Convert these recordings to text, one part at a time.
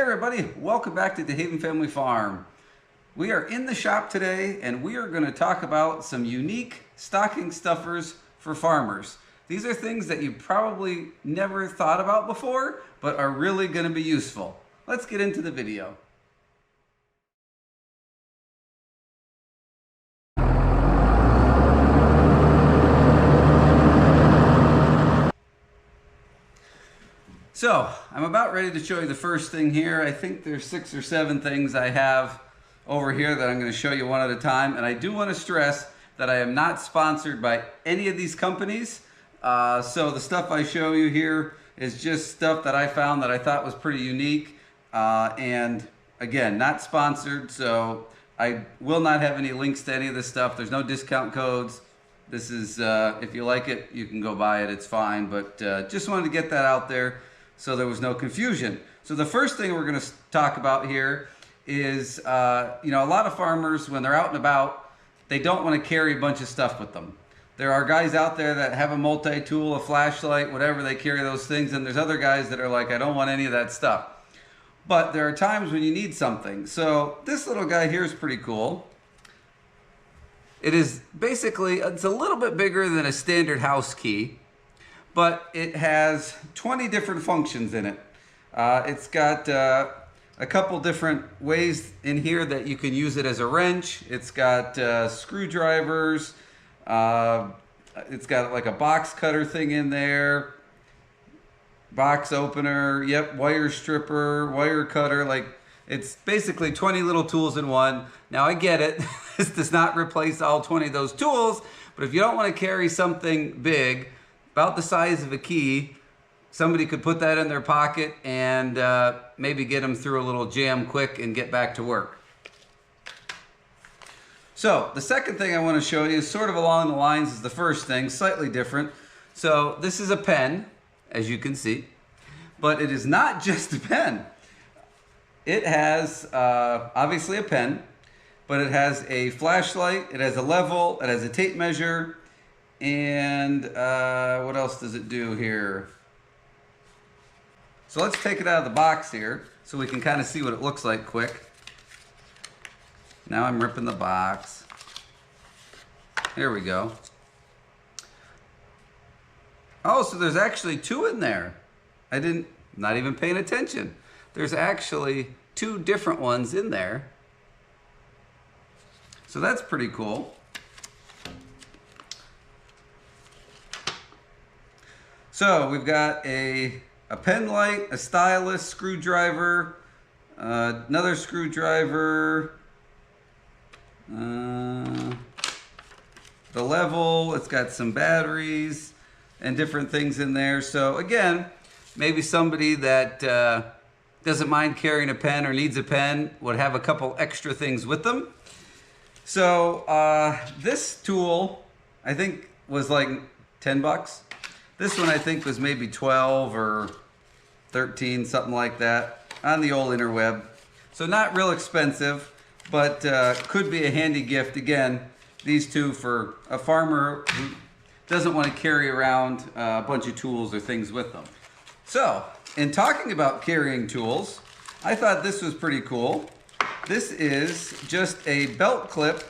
everybody, welcome back to DeHaven Family Farm. We are in the shop today and we are going to talk about some unique stocking stuffers for farmers. These are things that you probably never thought about before, but are really going to be useful. Let's get into the video. So, I'm about ready to show you the first thing here. I think there's 6 or 7 things I have over here that I'm going to show you one at a time. And I do want to stress that I am not sponsored by any of these companies. So the stuff I show you here is just stuff that I found that I thought was pretty unique. And again, not sponsored, so I will not have any links to any of this stuff. There's no discount codes. This is, if you like it, you can go buy it, it's fine. But just wanted to get that out there so there was no confusion. So the first thing we're going to talk about here is, a lot of farmers, when they're out and about, they don't want to carry a bunch of stuff with them. There are guys out there that have a multi-tool, a flashlight, whatever, they carry those things, and there's other guys that are like, I don't want any of that stuff. But there are times when you need something. So this little guy here is pretty cool. It is basically, it's a little bit bigger than a standard house key, but it has 20 different functions in it. It's got a couple different ways in here that you can use it as a wrench. It's got screwdrivers. It's got like a box cutter thing in there. Box opener, yep, wire stripper, wire cutter. Like, it's basically 20 little tools in one. Now I get it, this does not replace all 20 of those tools, but if you don't want to carry something big, about the size of a key, somebody could put that in their pocket and maybe get them through a little jam quick and get back to work. So the second thing I want to show you is sort of along the lines as the first thing, slightly different. So this is a pen, as you can see, but it is not just a pen. It has obviously a pen, but it has a flashlight, it has a level, it has a tape measure, and what else does it do here? So let's take it out of the box here so we can kind of see what it looks like quick. Now I'm ripping the box. Here we go. Oh, so there's actually 2 in there. Not even paying attention. There's actually 2 different ones in there. So that's pretty cool. So we've got a pen light, a stylus, screwdriver, another screwdriver, the level, it's got some batteries and different things in there. So again, maybe somebody that doesn't mind carrying a pen or needs a pen would have a couple extra things with them. So this tool, I think, was like 10 bucks. This one I think was maybe 12 or 13, something like that, on the old interweb. So not real expensive, but could be a handy gift. Again, these 2 for a farmer who doesn't want to carry around a bunch of tools or things with them. So, in talking about carrying tools, I thought this was pretty cool. This is just a belt clip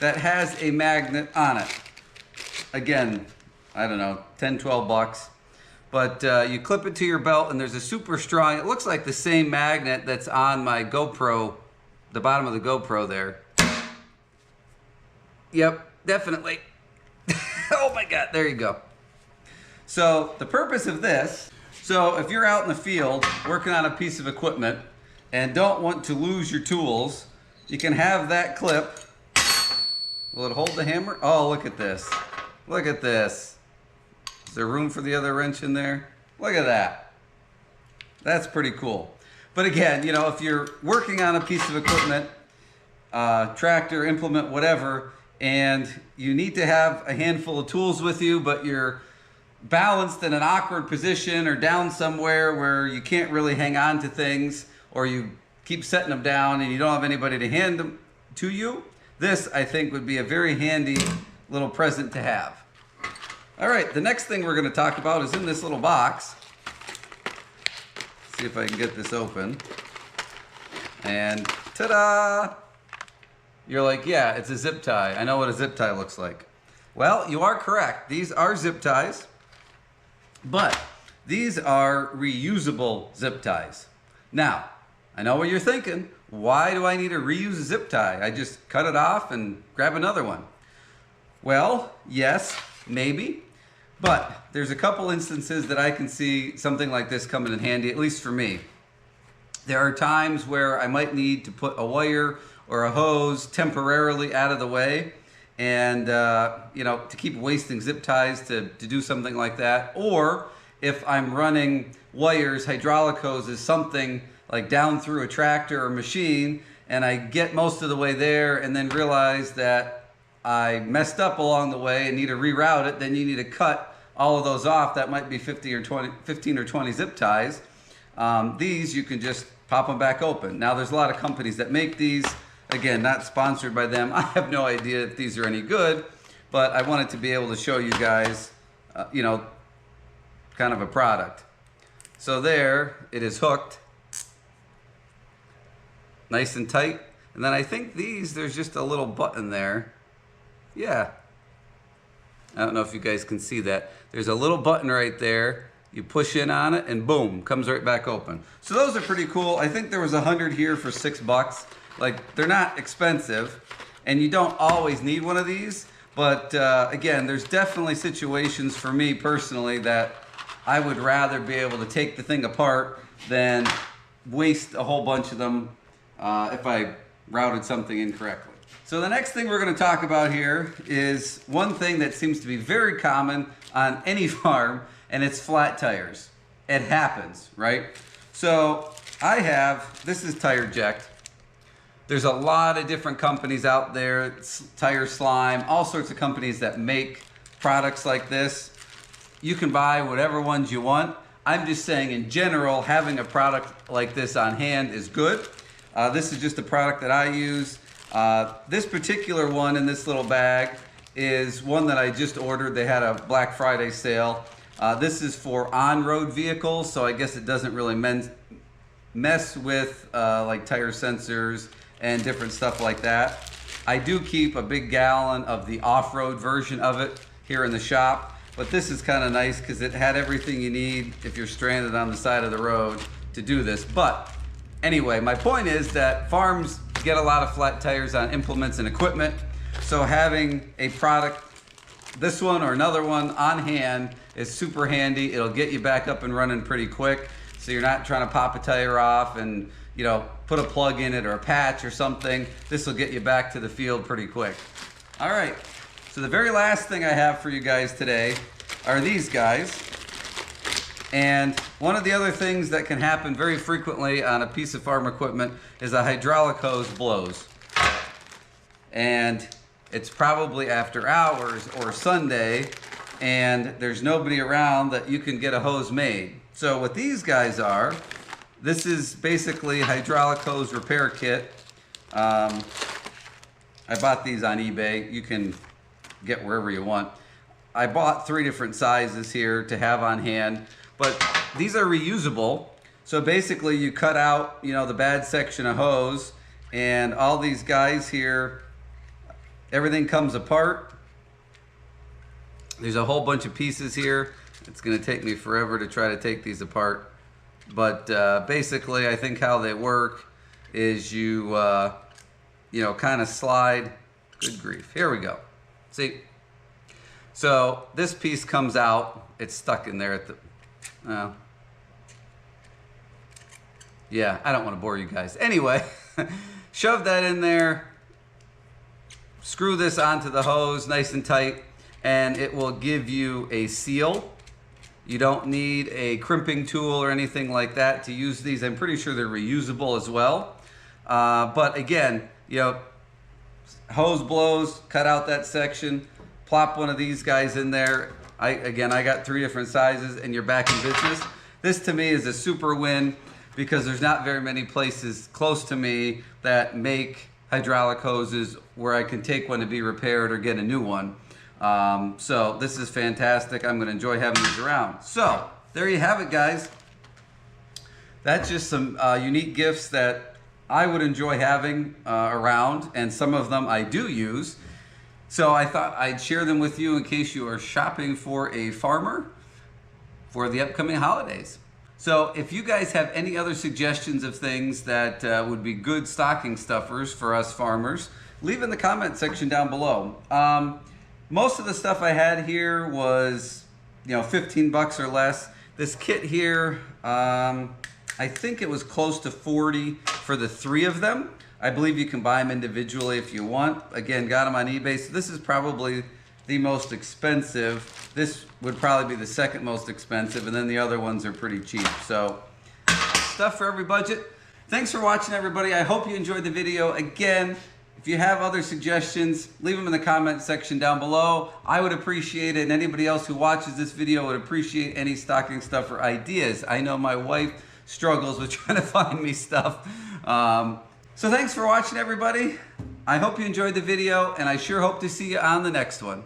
that has a magnet on it. Again, I don't know, 10, 12 bucks. But you clip it to your belt and there's a super strong, it looks like the same magnet that's on my GoPro, the bottom of the GoPro there. Yep, definitely. Oh my God, there you go. So the purpose of this, so if you're out in the field working on a piece of equipment and don't want to lose your tools, you can have that clip. Will it hold the hammer? Oh, look at this. Look at this. Is there room for the other wrench in there? Look at that. That's pretty cool. But again, if you're working on a piece of equipment, tractor, implement, whatever, and you need to have a handful of tools with you, but you're balanced in an awkward position or down somewhere where you can't really hang on to things, or you keep setting them down and you don't have anybody to hand them to you, this, I think, would be a very handy little present to have. All right, the next thing we're going to talk about is in this little box. see if I can get this open. And ta-da! You're like, yeah, it's a zip tie. I know what a zip tie looks like. Well, you are correct. These are zip ties, but these are reusable zip ties. Now, I know what you're thinking. Why do I need to reuse a zip tie? I just cut it off and grab another one. Well, yes, maybe, but there's a couple instances that I can see something like this coming in handy, at least for me. There are times where I might need to put a wire or a hose temporarily out of the way, and you know, to keep wasting zip ties to do something like that. Or if I'm running wires, hydraulic hoses, something like down through a tractor or machine, and I get most of the way there and then realize that I messed up along the way and need to reroute it, then you need to cut all of those off. That might be 15 or 20 zip ties. These, you can just pop them back open. Now, there's a lot of companies that make these. Again, not sponsored by them. I have no idea if these are any good, but I wanted to be able to show you guys, you know, kind of a product. So there, it is hooked, nice and tight. And then I think these, there's just a little button there. Yeah. I don't know if you guys can see that. There's a little button right there. You push in on it and boom, comes right back open. So those are pretty cool. I think there was 100 here for $6. Like, they're not expensive, and you don't always need one of these, but again, there's definitely situations for me personally that I would rather be able to take the thing apart than waste a whole bunch of them if I routed something incorrectly. So the next thing we're going to talk about here is one thing that seems to be very common on any farm, and it's flat tires. It happens, right? So I have, this is Tire Ject. There's a lot of different companies out there, Tire Slime, all sorts of companies that make products like this. You can buy whatever ones you want. I'm just saying in general, having a product like this on hand is good. This is just a product that I use. This particular one in this little bag is one that I just ordered. They had a Black Friday sale. This is for on-road vehicles, so I guess it doesn't really mess with like tire sensors and different stuff like that. I do keep a big gallon of the off-road version of it here in the shop, but this is kind of nice because it had everything you need if you're stranded on the side of the road to do this. But anyway, my point is that farms get a lot of flat tires on implements and equipment, so having a product, this one or another one on hand, is super handy. It'll get you back up and running pretty quick, so you're not trying to pop a tire off and, you know, put a plug in it or a patch or something. This will get you back to the field pretty quick. All right, so the very last thing I have for you guys today are these guys. And one of the other things that can happen very frequently on a piece of farm equipment is a hydraulic hose blows. And it's probably after hours or Sunday, and there's nobody around that you can get a hose made. So what these guys are, this is basically hydraulic hose repair kit. I bought these on eBay. You can get wherever you want. I bought 3 different sizes here to have on hand, but these are reusable. So basically you cut out, you know, the bad section of hose, and all these guys here, everything comes apart. There's a whole bunch of pieces here. It's gonna take me forever to try to take these apart. But basically, I think how they work is you, you know, kind of slide. Good grief. Here we go. See? So this piece comes out. It's stuck in there at the, yeah, I don't want to bore you guys. Anyway, shove that in there. Screw this onto the hose nice and tight, and it will give you a seal. You don't need a crimping tool or anything like that to use these. I'm pretty sure they're reusable as well. But again, you know, hose blows, cut out that section, plop one of these guys in there. I got 3 different sizes, and you're back in business. This to me is a super win because there's not very many places close to me that make hydraulic hoses where I can take one to be repaired or get a new one. So this is fantastic. I'm going to enjoy having these around. So there you have it, guys. that's just some unique gifts that I would enjoy having around, and some of them I do use. So I thought I'd share them with you in case you are shopping for a farmer for the upcoming holidays. So if you guys have any other suggestions of things that would be good stocking stuffers for us farmers, leave in the comment section down below. Most of the stuff I had here was, 15 bucks or less. This kit here, I think it was close to 40 for the 3 of them. I believe you can buy them individually if you want. Again, got them on eBay. So this is probably the most expensive. This would probably be the second most expensive, and then the other ones are pretty cheap. So stuff for every budget. Thanks for watching, everybody. I hope you enjoyed the video. Again, if you have other suggestions, leave them in the comment section down below. I would appreciate it, and anybody else who watches this video would appreciate any stocking stuffer ideas. I know my wife struggles with trying to find me stuff. So thanks for watching, everybody. I hope you enjoyed the video, and I sure hope to see you on the next one.